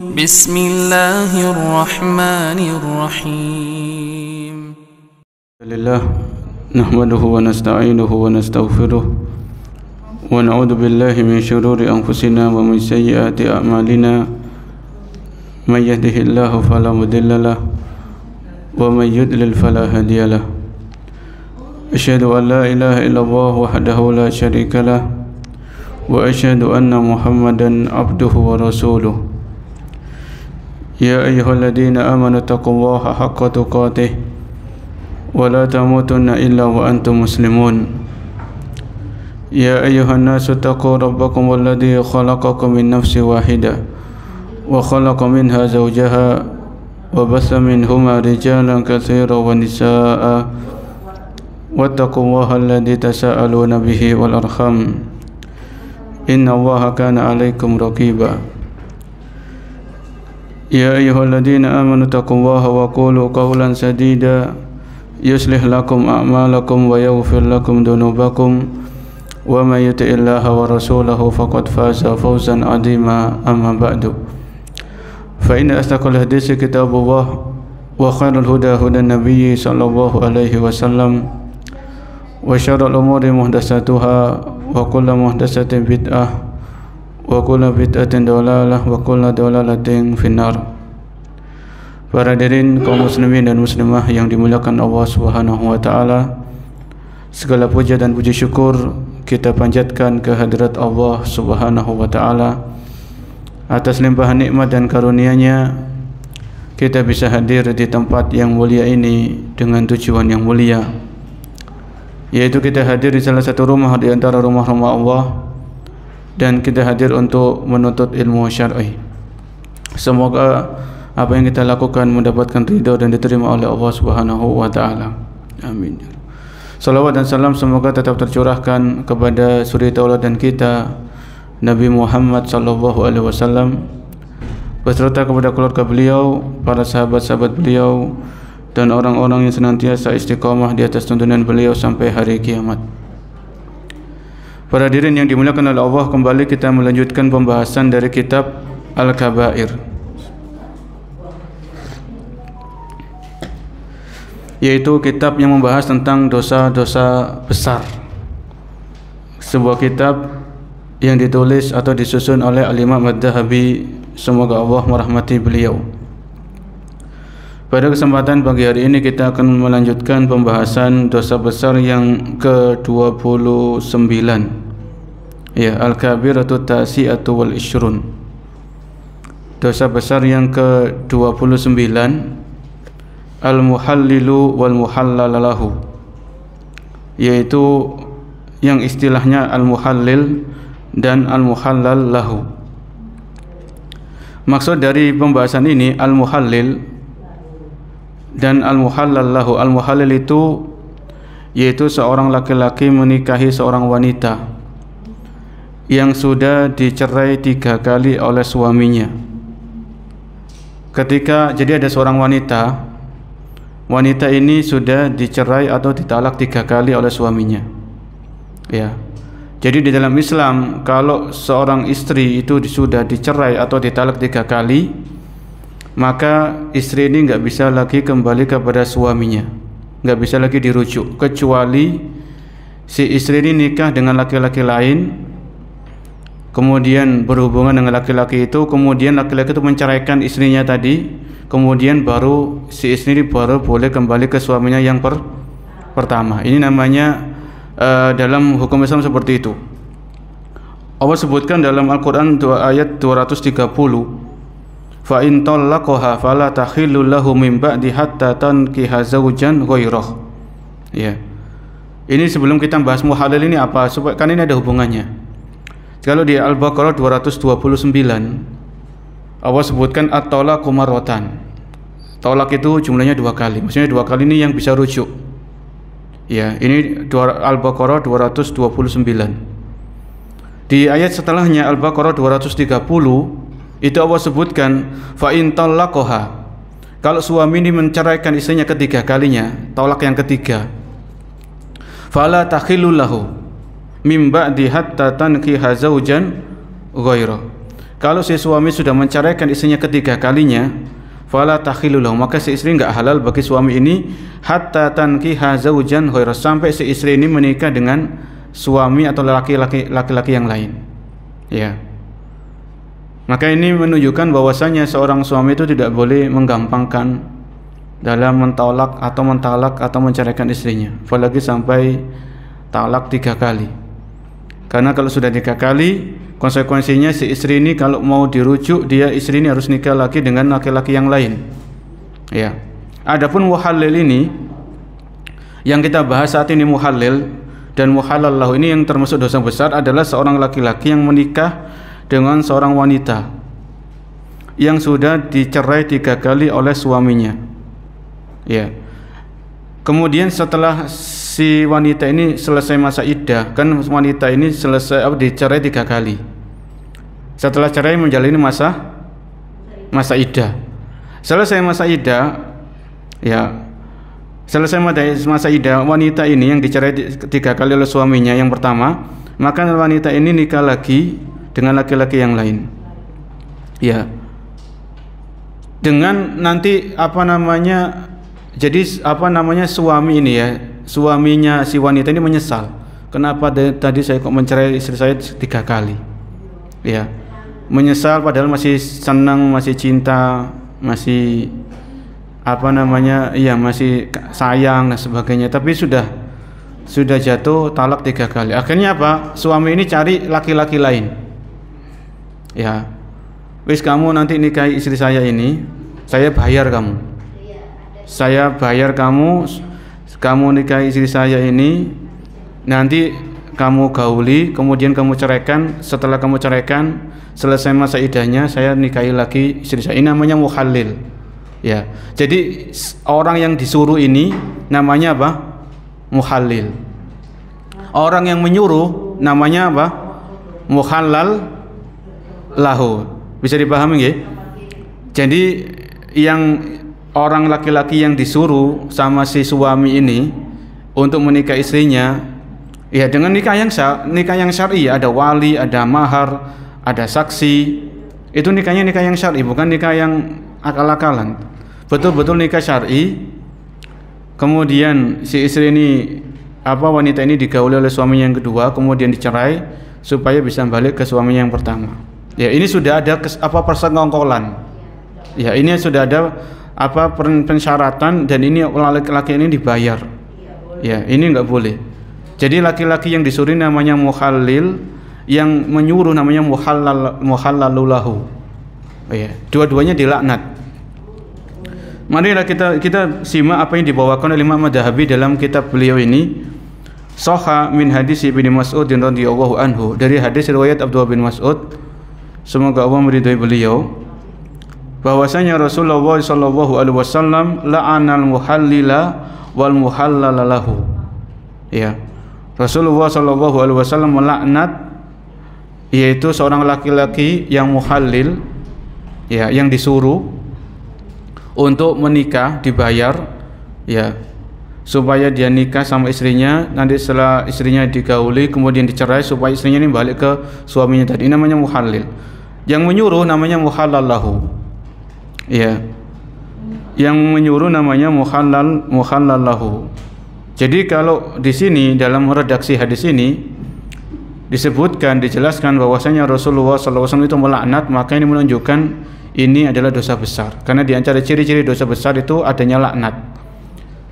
بسم الله الرحمن الرحيم لله نحمده ونستعينه ونستغفره ونعوذ بالله من شرور أنفسنا ومن سيئات أعمالنا من يهده الله فلا مضل له ومن يضلل فلا هادي له أشهد أن لا إله إلا الله وحده لا شريك له وأشهد أن محمدا عبده ورسوله يا أيها الذين آمنوا اتقوا الله حق تقاته ولا تموتن إلا وأنتم مسلمون يا أيها الناس اتقوا ربكم الذي خلقكم من نفس واحدة وخلق منها زوجها وبث منهما رجالا كثيرا ونساء واتقوا الله الذي تساءلون به والأرحام إن الله كان عليكم رقيبا يا أيها الذين آمنوا اتقوا الله وقولوا قولا سديدا يصلح لكم أعمالكم ويغفر لكم ذنوبكم ومن يطع الله ورسوله فقد فاز فوزا عظيما أما بعد فإن أصدق الحديث كتاب الله وخير الهدى هدى النبي صلى الله عليه وسلم وشر الأمور محدثاتها وكل محدثة بدعة wa kullu bid'atin dhalalah wa kullu dhalalatin finnar. Para hadirin kaum muslimin dan muslimah yang dimuliakan Allah Subhanahu wa taala, segala puja dan puji syukur kita panjatkan ke hadirat Allah Subhanahu wa taala atas limpahan nikmat dan karunia-Nya kita bisa hadir di tempat yang mulia ini dengan tujuan yang mulia, yaitu kita hadir di salah satu rumah di antara rumah-rumah Allah dan kita hadir untuk menuntut ilmu syar'i. Semoga apa yang kita lakukan mendapatkan ridha dan diterima oleh Allah Subhanahu wa taala. Amin. Salawat dan salam semoga tetap tercurahkan kepada suri tauladan kita Nabi Muhammad sallallahu alaihi wasallam beserta kepada keluarga beliau, para sahabat-sahabat beliau dan orang-orang yang senantiasa istiqamah di atas tuntunan beliau sampai hari kiamat. Para hadirin yang dimuliakan oleh Allah, kembali kita melanjutkan pembahasan dari kitab Al-Kabair, yaitu kitab yang membahas tentang dosa-dosa besar. Sebuah kitab yang ditulis atau disusun oleh Al-Imam Ad-Dhahabi, semoga Allah merahmati beliau. Pada kesempatan pagi hari ini kita akan melanjutkan pembahasan dosa besar yang ke-29, ya, Al-Kabiratu Tasi'atu wal Ishrun. Dosa besar yang ke-29, Al-Muhallilu wal Muhallalalahu, yaitu yang istilahnya Al-Muhallil dan Al-Muhallal lahu. Maksud dari pembahasan ini Al-Muhallil dan Al-Muhallal lahu. Al-Muhallil itu yaitu seorang laki-laki menikahi seorang wanita yang sudah dicerai 3 kali oleh suaminya. Jadi ada seorang wanita ini sudah dicerai atau ditalak 3 kali oleh suaminya, ya. Jadi di dalam Islam kalau seorang istri itu sudah dicerai atau ditalak 3 kali, maka istri ini nggak bisa lagi kembali kepada suaminya, nggak bisa lagi dirujuk, kecuali si istri ini nikah dengan laki-laki lain, kemudian berhubungan dengan laki-laki itu, kemudian laki-laki itu menceraikan istrinya tadi, kemudian baru si istri ini baru boleh kembali ke suaminya yang pertama. Ini namanya dalam hukum Islam seperti itu. Allah sebutkan dalam Al-Quran ayat 230, fa in talaqaha fala tahillu lahu min ba'di hatta tankiha zawjan ghairah. Ya. Ini sebelum kita bahas muhalil ini apa? Supaya kan ini ada hubungannya. Kalau di Al-Baqarah 229 Allah sebutkan at-talaqu marratan. Talak itu jumlahnya 2 kali. Maksudnya 2 kali ini yang bisa rujuk. Ya, ini Al-Baqarah 229. Di ayat setelahnya Al-Baqarah 230 itu Allah sebutkan fa in talaqaha, kalau suami ini menceraikan istrinya ketiga kalinya, talak yang ketiga, fala takhillu lahu mim ba'di hatta tankiha zawjan ghairah, kalau si suami sudah menceraikan istrinya ketiga kalinya, fala tahillu lahu, maka si istri enggak halal bagi suami ini hatta tankiha zaujan ghairas, sampai si istri ini menikah dengan suami atau laki-laki yang lain. Ya. Maka ini menunjukkan bahwasanya seorang suami itu tidak boleh menggampangkan dalam mentalak atau menceraikan istrinya, apalagi sampai talak 3 kali. Karena kalau sudah 3 kali, konsekuensinya si istri ini kalau mau dirujuk, istri ini harus nikah lagi dengan laki-laki yang lain. Ya. Adapun muhallil ini yang kita bahas saat ini, muhallil dan muhallal lahu ini yang termasuk dosa besar adalah seorang laki-laki yang menikah dengan seorang wanita yang sudah dicerai 3 kali oleh suaminya. Ya. Kemudian setelah si wanita ini selesai masa iddah, kan wanita ini dicerai 3 kali. Setelah cerai menjalani masa iddah. Selesai masa iddah, ya. Selesai masa iddah wanita ini yang dicerai 3 kali oleh suaminya yang pertama, maka wanita ini nikah lagi dengan laki-laki yang lain. Ya. Dengan nanti jadi suami ini ya, suaminya si wanita ini menyesal, kenapa tadi saya kok mencerai istri saya 3 kali. Ya, menyesal padahal masih senang, masih cinta, masih masih sayang dan sebagainya, tapi sudah jatuh talak 3 kali. Akhirnya apa? Suami ini cari laki-laki lain. Ya, wis kamu nanti nikahi istri saya ini, saya bayar kamu. Saya bayar kamu nikahi istri saya ini, nanti kamu gauli, kemudian kamu ceraikan. Setelah kamu ceraikan, selesai masa iddahnya, saya nikahi lagi istri saya. Ini namanya muhallil. Ya, jadi orang yang disuruh ini namanya apa? Muhallil. Orang yang menyuruh namanya apa? Muhallal lahu. Bisa dipahami nggih? Jadi yang orang laki-laki yang disuruh sama si suami ini untuk menikah istrinya, ya dengan nikah yang syar'i, ada wali, ada mahar, ada saksi. Itu nikah yang syar'i, bukan nikah yang akal-akalan. Betul-betul nikah syar'i. Kemudian si istri ini wanita ini digauli oleh suaminya yang kedua, kemudian dicerai supaya bisa balik ke suaminya yang pertama. Ya, ini sudah ada persengkongkolan. Ya, ini sudah ada pensyaratan, dan ini laki-laki ini dibayar. Ya, ini enggak boleh. Jadi laki-laki yang disuruh namanya muhallil, yang menyuruh namanya muhallalulahu. Ya, dua-duanya dilaknat. Marilah kita simak apa yang dibawakan oleh Imam Madhabi dalam kitab beliau ini. Sahha min hadis Ibnu Mas'ud radhiyallahu anhu, dari hadis riwayat Abdullah bin Mas'ud, semoga Allah meridhai beliau, bahwasanya Rasulullah sallallahu alaihi wasallam la'anal muhallila wal muhallalalahu. Ya. Rasulullah sallallahu alaihi wasallam melaknat, yaitu seorang laki-laki yang muhallil, ya, yang disuruh untuk menikah, dibayar, ya, supaya dia nikah sama istrinya, nanti setelah istrinya digauli kemudian dicerai supaya istrinya ini balik ke suaminya tadi. Ini namanya muhallil. Yang menyuruh namanya muhallalahu. Ya, yang menyuruh namanya muhallalahu. Jadi kalau di sini dalam redaksi hadis ini dijelaskan bahwasanya Rasulullah SAW itu melaknat, maka ini menunjukkan ini adalah dosa besar. Karena di antara ciri-ciri dosa besar itu adanya laknat.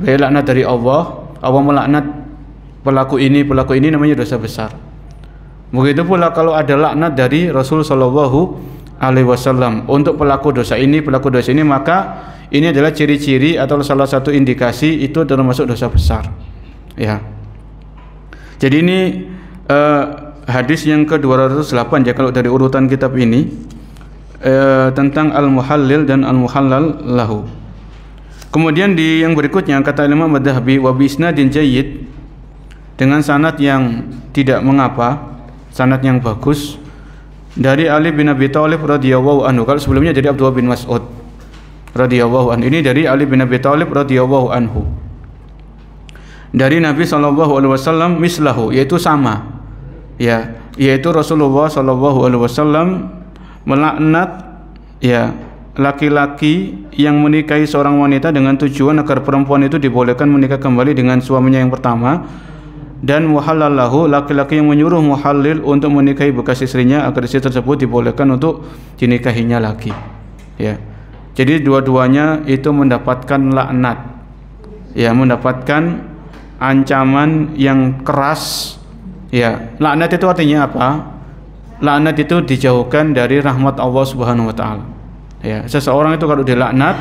Baik laknat dari Allah melaknat pelaku ini namanya dosa besar. Begitu pula kalau ada laknat dari Rasul sallallahu alaihi wasallam untuk pelaku dosa ini, maka ini adalah ciri-ciri atau salah satu indikasi itu termasuk dosa besar. Ya. Jadi ini hadis yang ke-208 ya kalau dari urutan kitab ini, tentang al-muhallil dan al-muhallal lahu. Kemudian di yang berikutnya kata Imam Madhabi, wa bi isnadin jayyid, dengan sanad yang tidak mengapa, sanad yang bagus, dari Ali bin Abi Thalib radhiyallahu anhu. Kalau sebelumnya dari Abdullah bin Mas'ud radhiyallahu anhu, ini dari Ali bin Abi Thalib radhiyallahu anhu, dari Nabi sallallahu alaihi wasallam mislahu, yaitu sama, ya, yaitu Rasulullah sallallahu alaihi wasallam melaknat ya laki-laki yang menikahi seorang wanita dengan tujuan agar perempuan itu dibolehkan menikah kembali dengan suaminya yang pertama, dan muhallalahu, laki-laki yang menyuruh muhallil untuk menikahi bekas istrinya agar istri tersebut dibolehkan untuk dinikahinya lagi. Ya. Jadi dua-duanya itu mendapatkan laknat. Ya, mendapatkan ancaman yang keras. Ya, laknat itu artinya apa? Laknat itu dijauhkan dari rahmat Allah Subhanahu wa taala. Ya, seseorang itu kalau dilaknat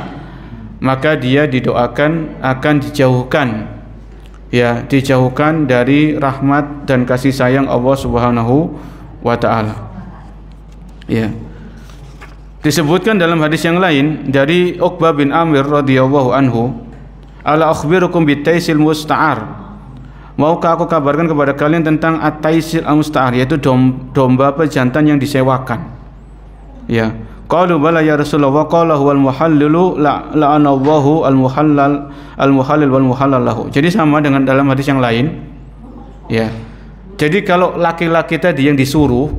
maka dia didoakan akan dijauhkan, ya, dijauhkan dari rahmat dan kasih sayang Allah Subhanahu wa taala. Ya. Disebutkan dalam hadis yang lain dari Uqbah bin Amir radhiyallahu anhu, ala akhbirukum bitaisil musta'ar, maukah aku kabarkan kepada kalian tentang at-taisil al-musta'ar, yaitu domba pejantan yang disewakan. Ya. Qalu bala ya Rasulullah, qala huwal muhallilu la'anallahu al-muhallil wal muhallal lahu. Jadi sama dengan dalam hadis yang lain. Ya. Jadi kalau laki-laki tadi yang disuruh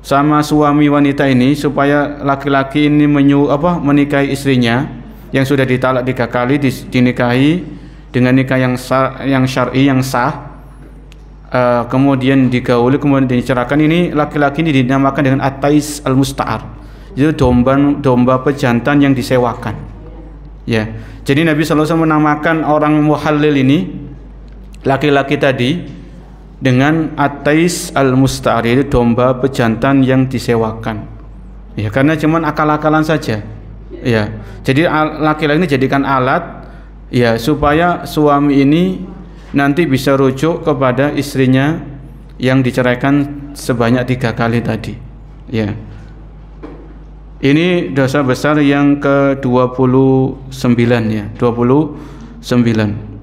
sama suami wanita ini supaya laki-laki ini menikahi istrinya yang sudah ditalak 3 kali, dinikahi dengan nikah yang syar'i, yang sah, kemudian digauli, kemudian diceraikan, ini laki-laki ini dinamakan dengan at-tais al-musta'ar, itu domba pejantan yang disewakan. Ya, jadi Nabi SAW menamakan orang muhallil ini, laki-laki tadi, dengan at-tais al-musta'ar, yaitu domba pejantan yang disewakan. Ya, karena cuman akal-akalan saja. Ya, jadi laki-laki ini jadikan alat, ya, supaya suami ini nanti bisa rujuk kepada istrinya yang diceraikan sebanyak 3 kali tadi. Ya, ini dosa besar yang ke-29, ya, 29.